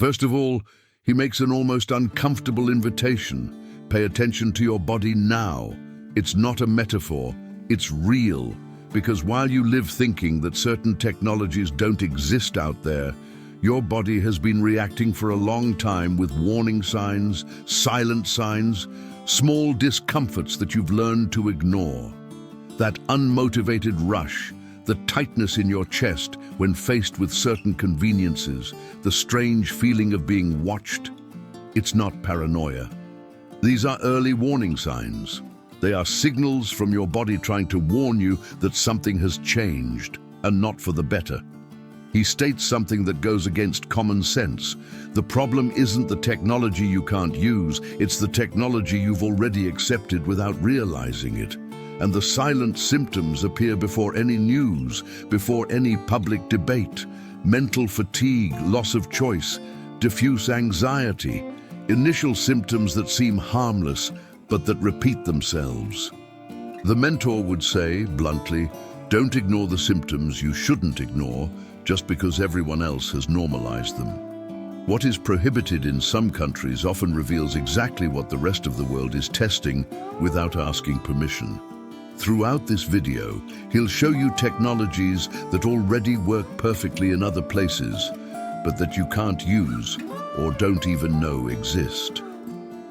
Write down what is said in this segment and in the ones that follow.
First of all, he makes an almost uncomfortable invitation. Pay attention to your body now. It's not a metaphor, it's real. Because while you live thinking that certain technologies don't exist out there, your body has been reacting for a long time with warning signs, silent signs, small discomforts that you've learned to ignore. That unmotivated rush, the tightness in your chest when faced with certain conveniences, the strange feeling of being watched, it's not paranoia. These are early warning signs. They are signals from your body trying to warn you that something has changed, and not for the better. He states something that goes against common sense. The problem isn't the technology you can't use, it's the technology you've already accepted without realizing it. And the silent symptoms appear before any news, before any public debate. Mental fatigue, loss of choice, diffuse anxiety, initial symptoms that seem harmless, but that repeat themselves. The mentor would say, bluntly, don't ignore the symptoms you shouldn't ignore just because everyone else has normalized them. What is prohibited in some countries often reveals exactly what the rest of the world is testing without asking permission. Throughout this video, he'll show you technologies that already work perfectly in other places, but that you can't use or don't even know exist.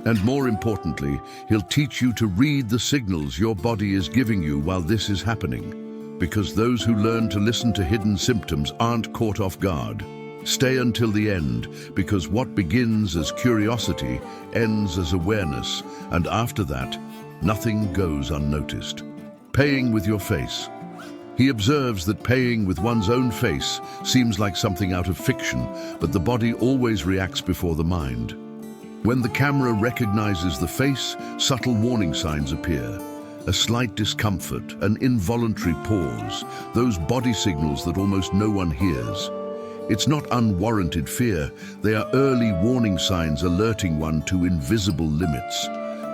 And more importantly, he'll teach you to read the signals your body is giving you while this is happening. Because those who learn to listen to hidden symptoms aren't caught off guard. Stay until the end, because what begins as curiosity ends as awareness, and after that, nothing goes unnoticed. Paying with your face. He observes that paying with one's own face seems like something out of fiction, but the body always reacts before the mind. When the camera recognizes the face, subtle warning signs appear. A slight discomfort, an involuntary pause, those body signals that almost no one hears. It's not unwarranted fear, they are early warning signs alerting one to invisible limits.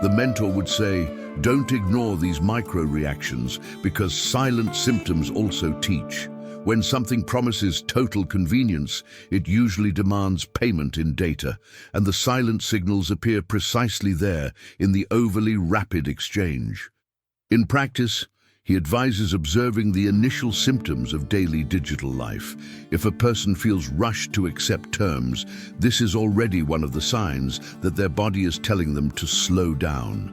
The mentor would say, don't ignore these micro-reactions because silent symptoms also teach. When something promises total convenience, it usually demands payment in data, and the silent signals appear precisely there in the overly rapid exchange. In practice, he advises observing the initial symptoms of daily digital life. If a person feels rushed to accept terms, this is already one of the signs that their body is telling them to slow down.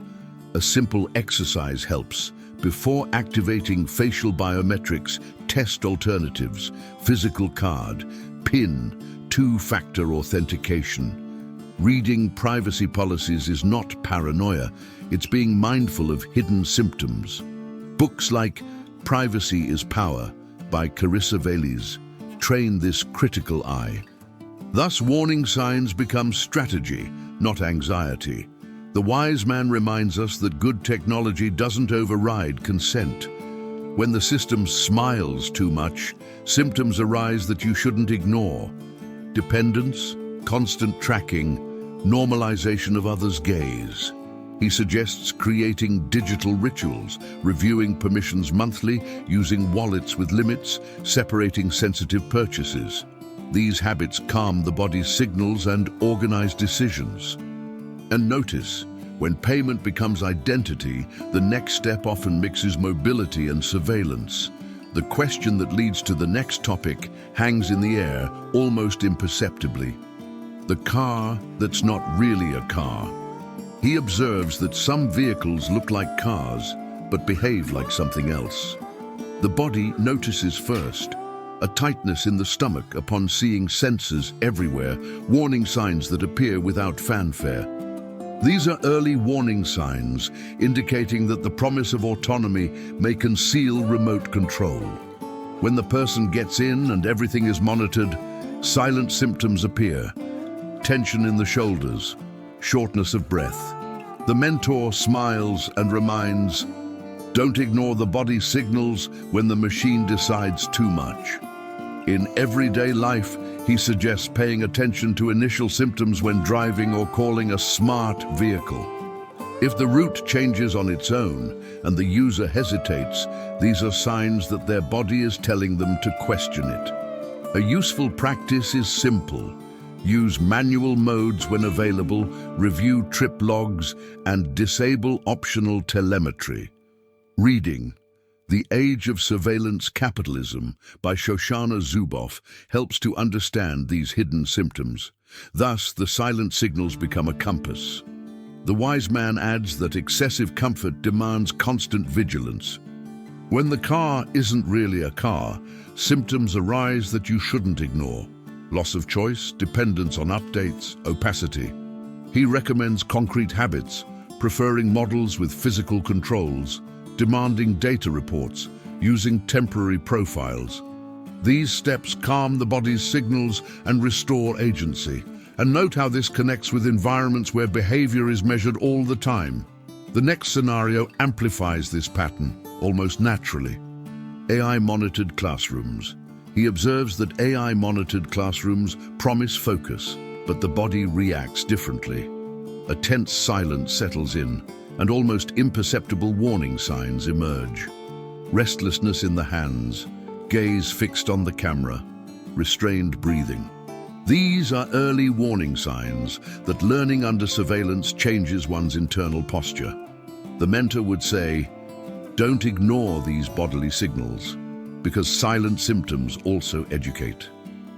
A simple exercise helps. Before activating facial biometrics, test alternatives, physical card, PIN, two-factor authentication. Reading privacy policies is not paranoia, it's being mindful of hidden symptoms. Books like Privacy is Power by Carissa Veliz train this critical eye. Thus, warning signs become strategy, not anxiety. The wise man reminds us that good technology doesn't override consent. When the system smiles too much, symptoms arise that you shouldn't ignore. Dependence, constant tracking, normalization of others' gaze. He suggests creating digital rituals, reviewing permissions monthly, using wallets with limits, separating sensitive purchases. These habits calm the body's signals and organize decisions. And notice, when payment becomes identity, the next step often mixes mobility and surveillance. The question that leads to the next topic hangs in the air, almost imperceptibly. The car that's not really a car. He observes that some vehicles look like cars, but behave like something else. The body notices first, a tightness in the stomach upon seeing sensors everywhere, warning signs that appear without fanfare. These are early warning signs, indicating that the promise of autonomy may conceal remote control. When the person gets in and everything is monitored, silent symptoms appear. Tension in the shoulders, shortness of breath. The mentor smiles and reminds, don't ignore the body signals when the machine decides too much. In everyday life, he suggests paying attention to initial symptoms when driving or calling a smart vehicle. If the route changes on its own and the user hesitates, these are signs that their body is telling them to question it. A useful practice is simple. Use manual modes when available, review trip logs, and disable optional telemetry. Reading The Age of Surveillance Capitalism by Shoshana Zuboff helps to understand these hidden symptoms. Thus, the silent signals become a compass. The wise man adds that excessive comfort demands constant vigilance. When the car isn't really a car, symptoms arise that you shouldn't ignore. Loss of choice, dependence on updates, opacity. He recommends concrete habits, preferring models with physical controls, demanding data reports, using temporary profiles. These steps calm the body's signals and restore agency. And note how this connects with environments where behavior is measured all the time. The next scenario amplifies this pattern, almost naturally. AI-monitored classrooms. He observes that AI-monitored classrooms promise focus, but the body reacts differently. A tense silence settles in, and almost imperceptible warning signs emerge. Restlessness in the hands, gaze fixed on the camera, restrained breathing. These are early warning signs that learning under surveillance changes one's internal posture. The mentor would say, don't ignore these bodily signals, because silent symptoms also educate.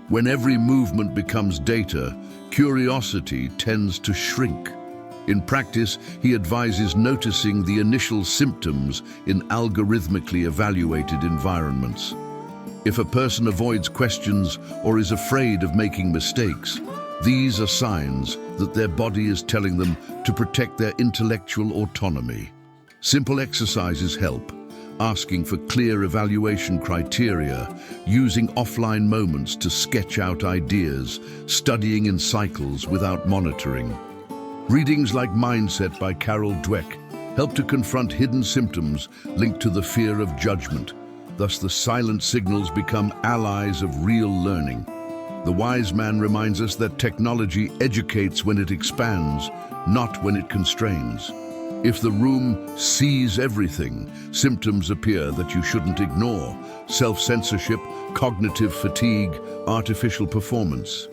When every movement becomes data, curiosity tends to shrink. In practice, he advises noticing the initial symptoms in algorithmically evaluated environments. If a person avoids questions or is afraid of making mistakes, these are signs that their body is telling them to protect their intellectual autonomy. Simple exercises help, asking for clear evaluation criteria, using offline moments to sketch out ideas, studying in cycles without monitoring. Readings like Mindset by Carol Dweck help to confront hidden symptoms linked to the fear of judgment. Thus, the silent signals become allies of real learning. The wise man reminds us that technology educates when it expands, not when it constrains. If the room sees everything, symptoms appear that you shouldn't ignore: self-censorship, cognitive fatigue, artificial performance.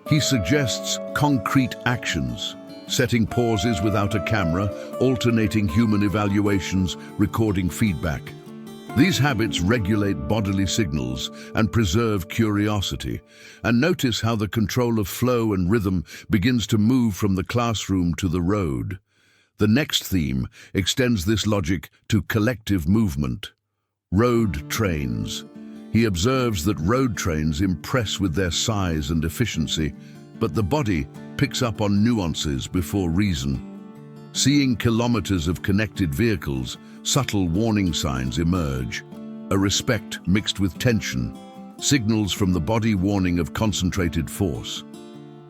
He suggests concrete actions: setting pauses without a camera, alternating human evaluations, recording feedback. These habits regulate bodily signals and preserve curiosity. And notice how the control of flow and rhythm begins to move from the classroom to the road. The next theme extends this logic to collective movement. Road trains. He observes that road trains impress with their size and efficiency, but the body picks up on nuances before reason. Seeing kilometers of connected vehicles, subtle warning signs emerge. A respect mixed with tension, signals from the body warning of concentrated force.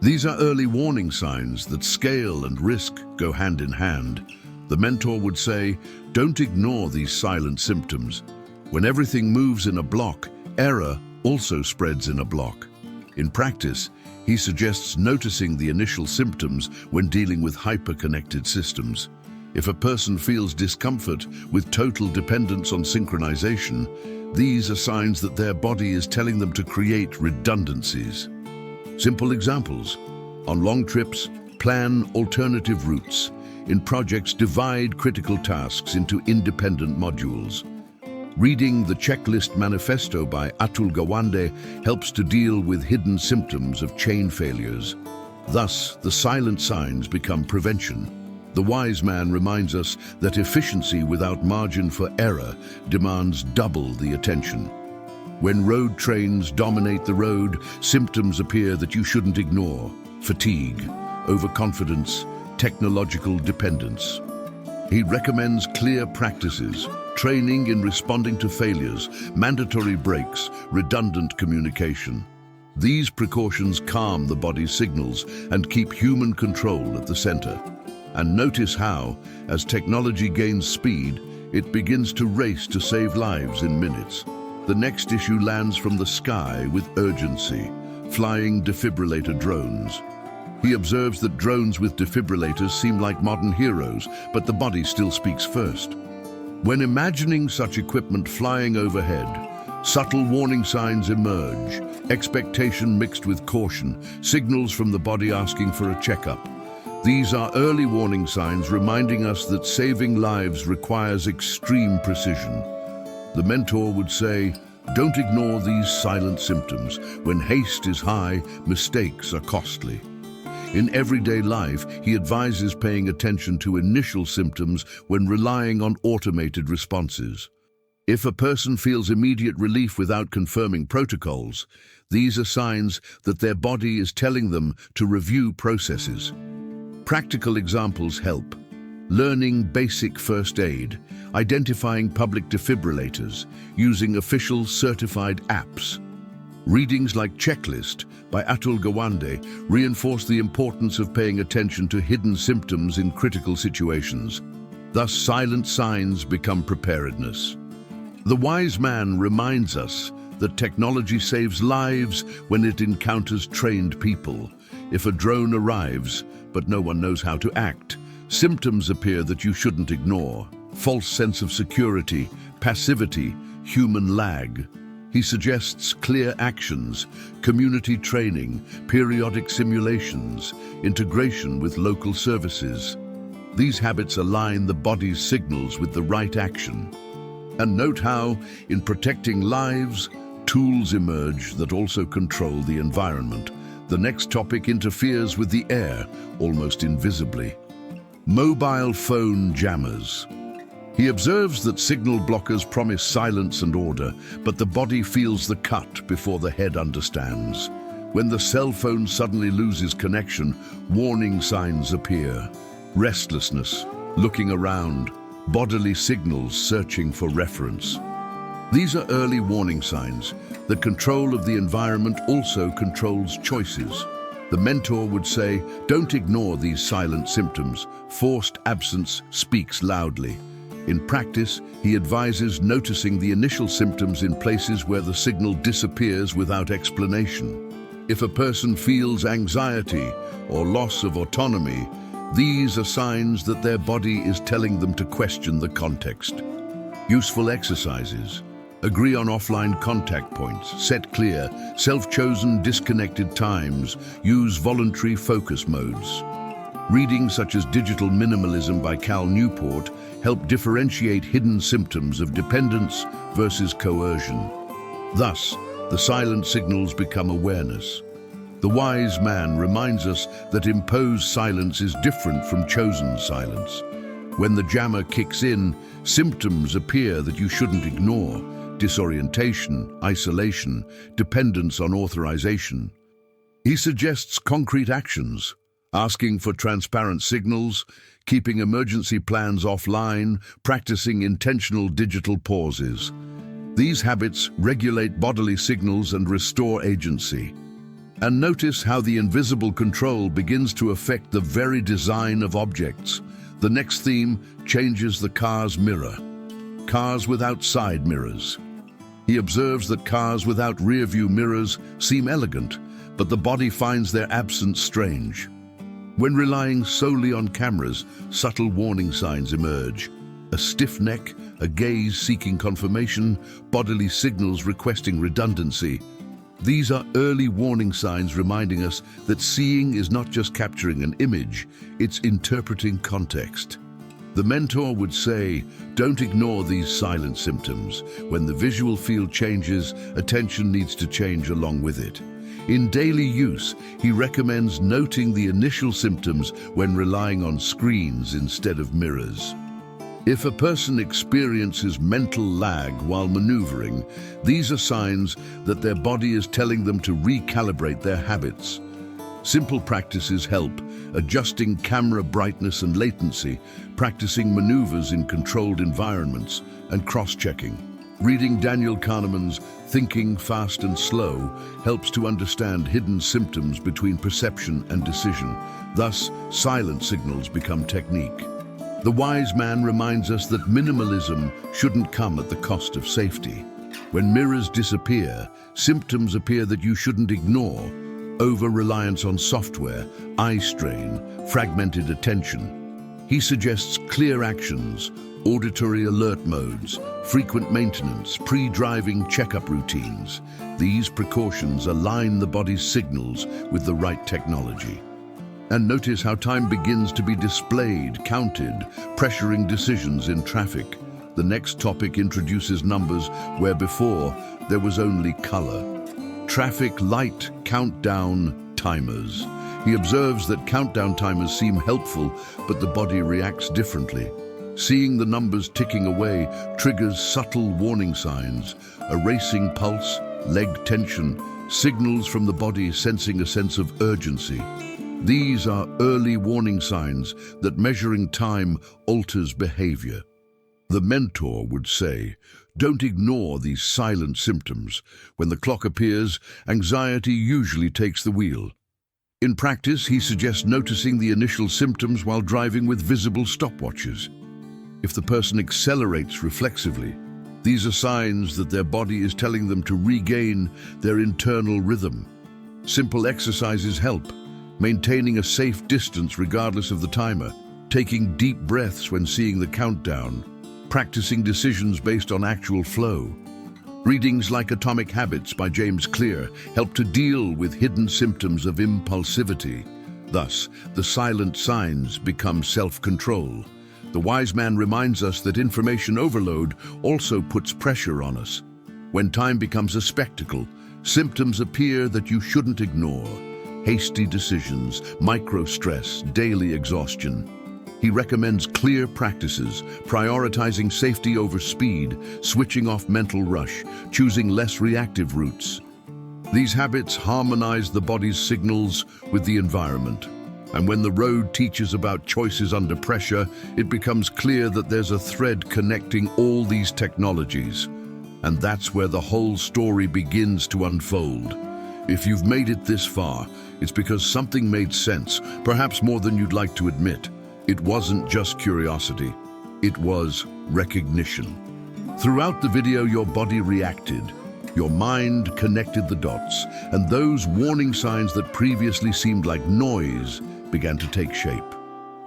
These are early warning signs that scale and risk go hand in hand. The mentor would say, don't ignore these silent symptoms. When everything moves in a block, error also spreads in a block. In practice, he suggests noticing the initial symptoms when dealing with hyper-connected systems. If a person feels discomfort with total dependence on synchronization, these are signs that their body is telling them to create redundancies. Simple examples: on long trips, plan alternative routes. In projects, divide critical tasks into independent modules. Reading the Checklist Manifesto by Atul Gawande helps to deal with hidden symptoms of chain failures. Thus, the silent signs become prevention. The wise man reminds us that efficiency without margin for error demands double the attention. When road trains dominate the road, symptoms appear that you shouldn't ignore: fatigue, overconfidence, technological dependence. He recommends clear practices: training in responding to failures, mandatory breaks, redundant communication. These precautions calm the body's signals and keep human control at the center. And notice how, as technology gains speed, it begins to race to save lives in minutes. The next issue lands from the sky with urgency: flying defibrillator drones. He observes that drones with defibrillators seem like modern heroes, but the body still speaks first. When imagining such equipment flying overhead, Subtle warning signs emerge, expectation mixed with caution, signals from the body asking for a checkup. These are early warning signs reminding us that saving lives requires extreme precision. The mentor would say, don't ignore these silent symptoms. When haste is high, mistakes are costly. In everyday life, he advises paying attention to initial symptoms when relying on automated responses. If a person feels immediate relief without confirming protocols, these are signs that their body is telling them to review processes. Practical examples help. Learning basic first aid, identifying public defibrillators, using official certified apps. Readings like Checklist by Atul Gawande reinforce the importance of paying attention to hidden symptoms in critical situations. Thus, silent signs become preparedness. The wise man reminds us that technology saves lives when it encounters trained people. If a drone arrives, but no one knows how to act, symptoms appear that you shouldn't ignore. False sense of security, passivity, human lag. He suggests clear actions, community training, periodic simulations, integration with local services. These habits align the body's signals with the right action. And note how, in protecting lives, tools emerge that also control the environment. The next topic interferes with the air, almost invisibly. Mobile phone jammers. He observes that signal blockers promise silence and order, but the body feels the cut before the head understands. When the cell phone suddenly loses connection, warning signs appear. Restlessness, looking around, bodily signals searching for reference. These are early warning signs that control of the environment also controls choices. The mentor would say, don't ignore these silent symptoms. Forced absence speaks loudly. In practice, he advises noticing the initial symptoms in places where the signal disappears without explanation. If a person feels anxiety or loss of autonomy, these are signs that their body is telling them to question the context. Useful exercises. Agree on offline contact points, set clear, self-chosen disconnected times, use voluntary focus modes. Readings such as Digital Minimalism by Cal Newport help differentiate hidden symptoms of dependence versus coercion. Thus, the silent signals become awareness. The wise man reminds us that imposed silence is different from chosen silence. When the jammer kicks in, symptoms appear that you shouldn't ignore: disorientation, isolation, dependence on authorization. He suggests concrete actions: asking for transparent signals, keeping emergency plans offline, practicing intentional digital pauses. These habits regulate bodily signals and restore agency. And notice how the invisible control begins to affect the very design of objects. The next theme changes the car's mirror. Cars without side mirrors. He observes that cars without rear-view mirrors seem elegant, but the body finds their absence strange. When relying solely on cameras, subtle warning signs emerge. A stiff neck, a gaze seeking confirmation, bodily signals requesting redundancy. These are early warning signs reminding us that seeing is not just capturing an image, it's interpreting context. The mentor would say, don't ignore these silent symptoms. When the visual field changes, attention needs to change along with it. In daily use, he recommends noting the initial symptoms when relying on screens instead of mirrors. If a person experiences mental lag while maneuvering, these are signs that their body is telling them to recalibrate their habits. Simple practices help: adjusting camera brightness and latency, practicing maneuvers in controlled environments, and cross-checking. Reading Daniel Kahneman's Thinking Fast and Slow helps to understand hidden symptoms between perception and decision. Thus, silent signals become technique. The wise man reminds us that minimalism shouldn't come at the cost of safety. When mirrors disappear, symptoms appear that you shouldn't ignore: over-reliance on software, eye strain, fragmented attention. He suggests clear actions: auditory alert modes, frequent maintenance, pre-driving checkup routines. These precautions align the body's signals with the right technology. And notice how time begins to be displayed, counted, pressuring decisions in traffic. The next topic introduces numbers where before there was only color. Traffic light countdown timers. He observes that countdown timers seem helpful, but the body reacts differently. Seeing the numbers ticking away triggers subtle warning signs, a racing pulse, leg tension, signals from the body sensing a sense of urgency. These are early warning signs that measuring time alters behavior. The mentor would say, don't ignore these silent symptoms. When the clock appears, anxiety usually takes the wheel. In practice, he suggests noticing the initial symptoms while driving with visible stopwatches. If the person accelerates reflexively, these are signs that their body is telling them to regain their internal rhythm. Simple exercises help, maintaining a safe distance regardless of the timer, taking deep breaths when seeing the countdown, practicing decisions based on actual flow. Readings like Atomic Habits by James Clear help to deal with hidden symptoms of impulsivity. Thus, the silent signs become self-control. The wise man reminds us that information overload also puts pressure on us. When time becomes a spectacle, symptoms appear that you shouldn't ignore. Hasty decisions, micro-stress, daily exhaustion. He recommends clear practices, prioritizing safety over speed, switching off mental rush, choosing less reactive routes. These habits harmonize the body's signals with the environment. And when the road teaches about choices under pressure, it becomes clear that there's a thread connecting all these technologies. And that's where the whole story begins to unfold. If you've made it this far, it's because something made sense, perhaps more than you'd like to admit. It wasn't just curiosity, it was recognition. Throughout the video, your body reacted, your mind connected the dots, and those warning signs that previously seemed like noise began to take shape.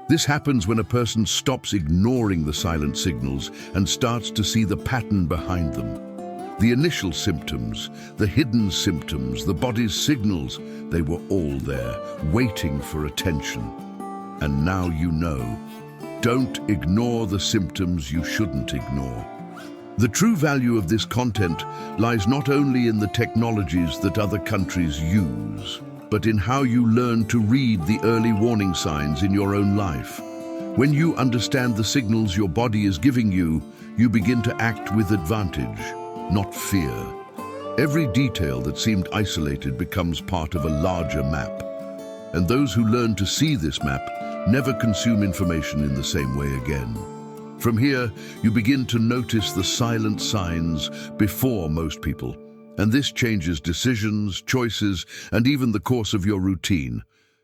This happens when a person stops ignoring the silent signals and starts to see the pattern behind them. The initial symptoms, the hidden symptoms, the body's signals, they were all there, waiting for attention. And now you know. Don't ignore the symptoms you shouldn't ignore. The true value of this content lies not only in the technologies that other countries use, but in how you learn to read the early warning signs in your own life. When you understand the signals your body is giving you, you begin to act with advantage, not fear. Every detail that seemed isolated becomes part of a larger map. And those who learn to see this map never consume information in the same way again. From here, you begin to notice the silent signs before most people, and this changes decisions, choices, and even the course of your routine.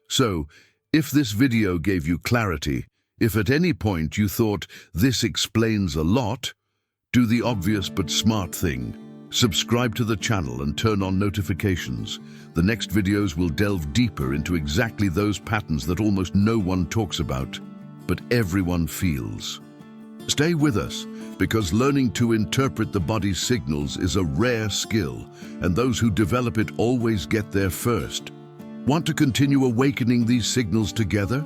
So, if this video gave you clarity, if at any point you thought this explains a lot, do the obvious but smart thing. Subscribe to the channel and turn on notifications. The next videos will delve deeper into exactly those patterns that almost no one talks about, but everyone feels. Stay with us, because learning to interpret the body's signals is a rare skill, and those who develop it always get there first. Want to continue awakening these signals together?